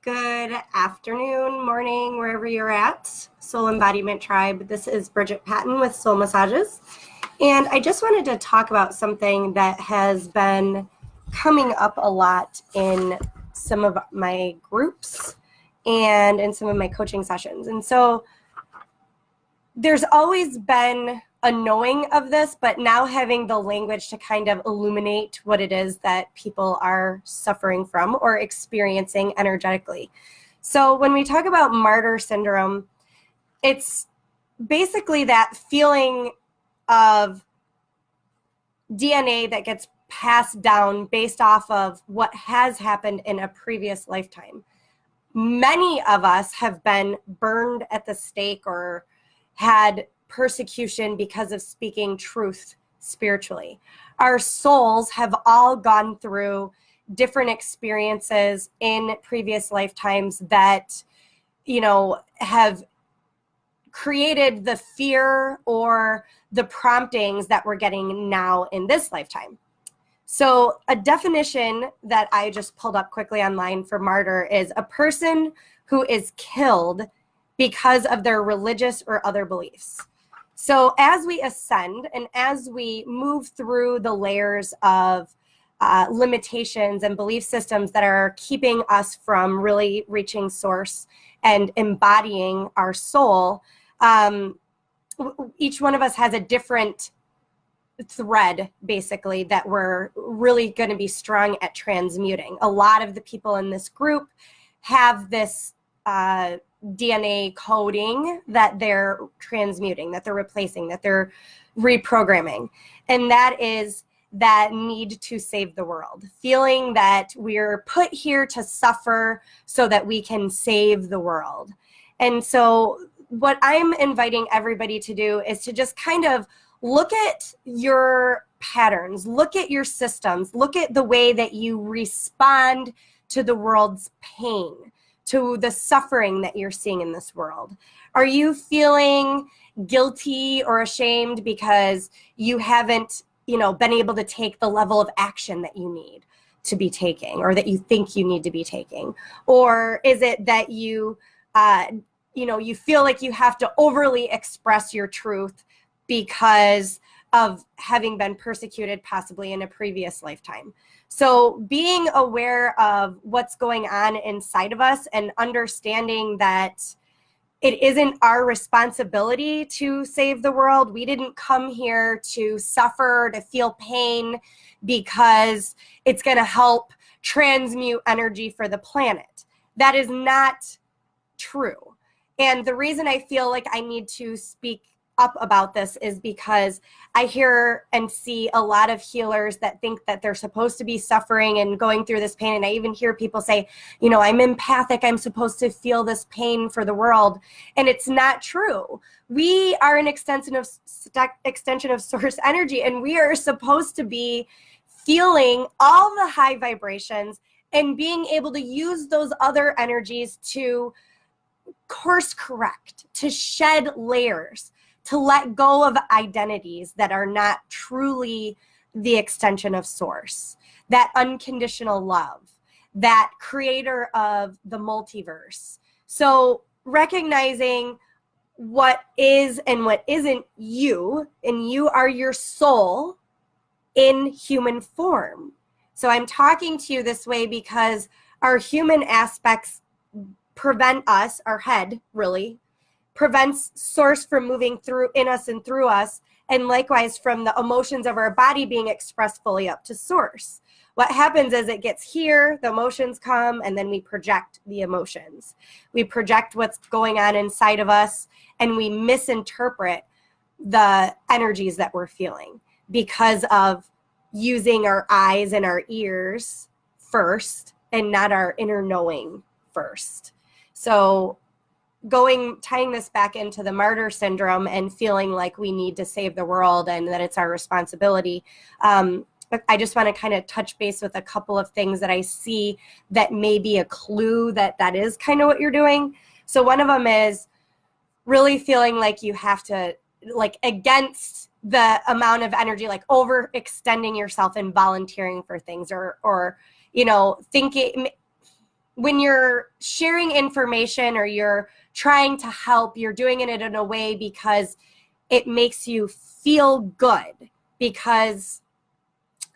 Good afternoon, morning, wherever you're at. Soul Embodiment Tribe. This is Bridget Patton with Soul Massages. And I just wanted to talk about something that has been coming up a lot in some of my groups and in some of my coaching sessions. And so there's always been a knowing of this, but now having the language to kind of illuminate what it is that people are suffering from or experiencing energetically. So when we talk about Martyr Syndrome, it's basically that feeling of DNA that gets passed down based off of what has happened in a previous lifetime. Many of us have been burned at the stake or had persecution because of speaking truth spiritually. Our souls have all gone through different experiences in previous lifetimes that, have created the fear or the promptings that we're getting now in this lifetime. So a definition that I just pulled up quickly online for martyr is a person who is killed because of their religious or other beliefs. So as we ascend and as we move through the layers of limitations and belief systems that are keeping us from really reaching source and embodying our soul, each one of us has a different thread, basically, that we're really going to be strong at transmuting. A lot of the people in this group have this DNA coding that they're transmuting, that they're replacing, that they're reprogramming. And that is that need to save the world, feeling that we're put here to suffer so that we can save the world. And so what I'm inviting everybody to do is to just kind of look at your patterns, look at your systems, look at the way that you respond to the world's pain, to the suffering that you're seeing in this world. Are you feeling guilty or ashamed because you haven't, been able to take the level of action that you need to be taking or that you think you need to be taking? Or is it that you feel like you have to overly express your truth because of having been persecuted possibly in a previous lifetime? So being aware of what's going on inside of us and understanding that it isn't our responsibility to save the world. We didn't come here to suffer, to feel pain because it's going to help transmute energy for the planet. That is not true. And the reason I feel like I need to speak up about this is because I hear and see a lot of healers that think that they're supposed to be suffering and going through this pain. And I even hear people say, I'm empathic. I'm supposed to feel this pain for the world. And it's not true. We are an extension of source energy, and we are supposed to be feeling all the high vibrations and being able to use those other energies to course correct, to shed layers, to let go of identities that are not truly the extension of source, that unconditional love, that creator of the multiverse. So recognizing what is and what isn't you, and you are your soul in human form. So I'm talking to you this way because our human aspects prevent us, our head really, prevents source from moving through in us and through us, and likewise from the emotions of our body being expressed fully up to source. What happens is it gets here, the emotions come, and then we project the emotions. We project what's going on inside of us, and we misinterpret the energies that we're feeling because of using our eyes and our ears first and not our inner knowing first. So tying this back into the martyr syndrome and feeling like we need to save the world and that it's our responsibility. But I just want to kind of touch base with a couple of things that I see that may be a clue that is kind of what you're doing. So one of them is really feeling like you have to, like, against the amount of energy, like overextending yourself and volunteering for things or thinking when you're sharing information or you're trying to help, you're doing it in a way because it makes you feel good. Because,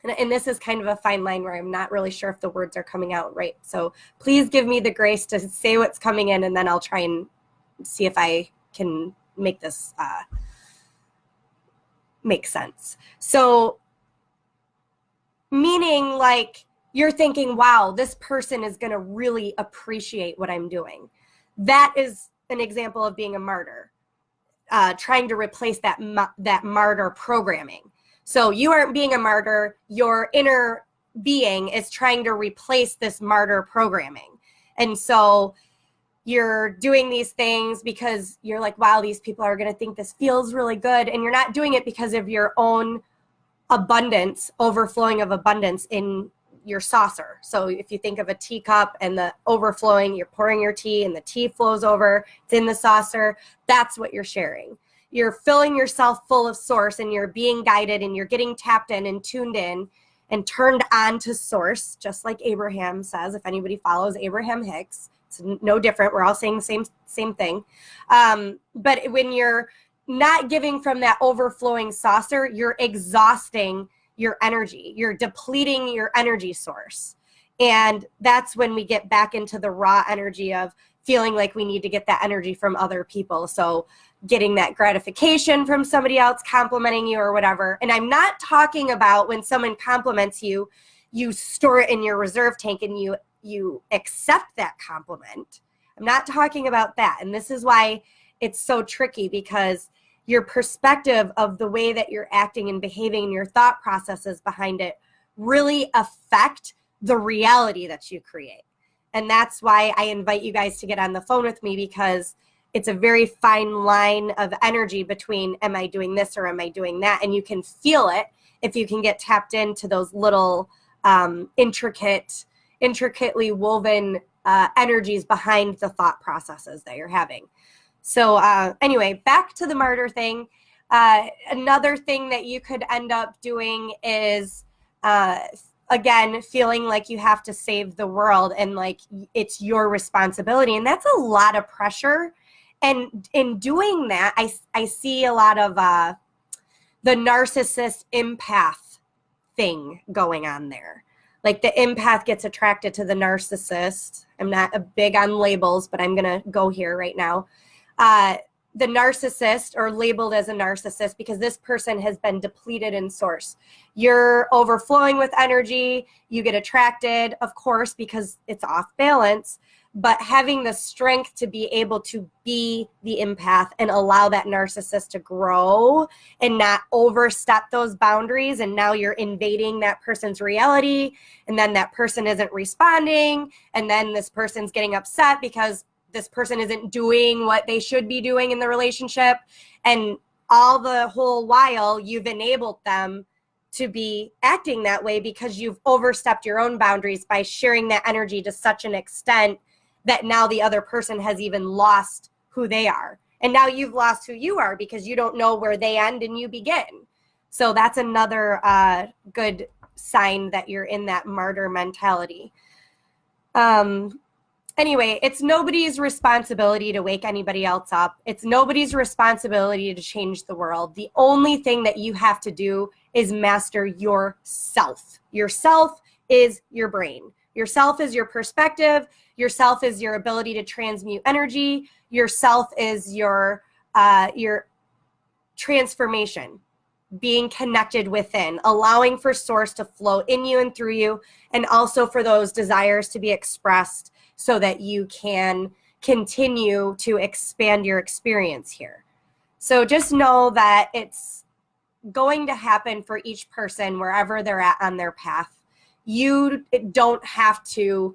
and this is kind of a fine line where I'm not really sure if the words are coming out right. So please give me the grace to say what's coming in, and then I'll try and see if I can make this make sense. So meaning like you're thinking, wow, this person is going to really appreciate what I'm doing. That is an example of being a martyr, trying to replace that martyr programming. So you aren't being a martyr. Your inner being is trying to replace this martyr programming. And so you're doing these things because you're like, wow, these people are going to think this feels really good. And you're not doing it because of your own abundance, overflowing of abundance in your saucer. So if you think of a teacup and the overflowing, you're pouring your tea and the tea flows over, it's in the saucer. That's what you're sharing. You're filling yourself full of source, and you're being guided, and you're getting tapped in and tuned in and turned on to source, just like Abraham says. If anybody follows Abraham Hicks, it's no different. We're all saying the same thing. But when you're not giving from that overflowing saucer, you're exhausting your energy. You're depleting your energy source. And that's when we get back into the raw energy of feeling like we need to get that energy from other people. So getting that gratification from somebody else complimenting you or whatever. And I'm not talking about when someone compliments you, you store it in your reserve tank and you accept that compliment. I'm not talking about that. And this is why it's so tricky, because your perspective of the way that you're acting and behaving and your thought processes behind it really affect the reality that you create. And that's why I invite you guys to get on the phone with me, because it's a very fine line of energy between, am I doing this or am I doing that? And you can feel it if you can get tapped into those little intricately woven energies behind the thought processes that you're having. So anyway, back to the martyr thing. Another thing that you could end up doing is, again, feeling like you have to save the world and like it's your responsibility. And that's a lot of pressure. And in doing that, I see a lot of the narcissist empath thing going on there. Like the empath gets attracted to the narcissist. I'm not big on labels, but I'm going to go here right now. The narcissist, or labeled as a narcissist, because this person has been depleted in source. You're overflowing with energy. You get attracted, of course, because it's off balance. But having the strength to be able to be the empath and allow that narcissist to grow and not overstep those boundaries. And now you're invading that person's reality. And then that person isn't responding. And then this person's getting upset because this person isn't doing what they should be doing in the relationship. And all the whole while you've enabled them to be acting that way because you've overstepped your own boundaries by sharing that energy to such an extent that now the other person has even lost who they are. And now you've lost who you are because you don't know where they end and you begin. So that's another good sign that you're in that martyr mentality. Anyway, it's nobody's responsibility to wake anybody else up. It's nobody's responsibility to change the world. The only thing that you have to do is master yourself. Yourself is your brain. Yourself is your perspective. Yourself is your ability to transmute energy. Yourself is your transformation, being connected within, allowing for source to flow in you and through you, and also for those desires to be expressed so that you can continue to expand your experience here. So just know that it's going to happen for each person wherever they're at on their path. You don't have to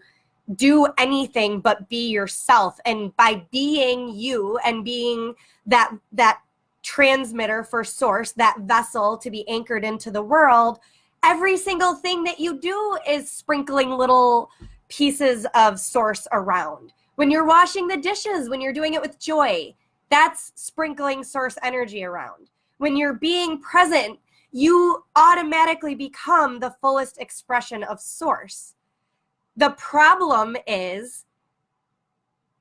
do anything but be yourself. And by being you and being that transmitter for source, that vessel to be anchored into the world, every single thing that you do is sprinkling little pieces of source around. When you're washing the dishes, when you're doing it with joy, that's sprinkling source energy around. When you're being present, you automatically become the fullest expression of source. The problem is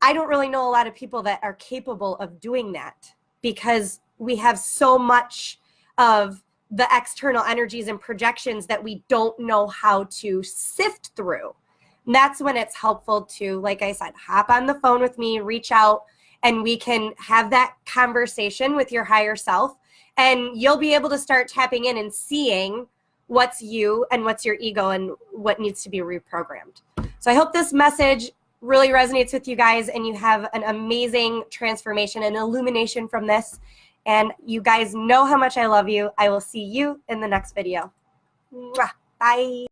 I don't really know a lot of people that are capable of doing that, because we have so much of the external energies and projections that we don't know how to sift through. And that's when it's helpful to, like I said, hop on the phone with me, reach out, and we can have that conversation with your higher self. And you'll be able to start tapping in and seeing what's you and what's your ego and what needs to be reprogrammed. So I hope this message really resonates with you guys and you have an amazing transformation and illumination from this. And you guys know how much I love you. I will see you in the next video. Mwah. Bye.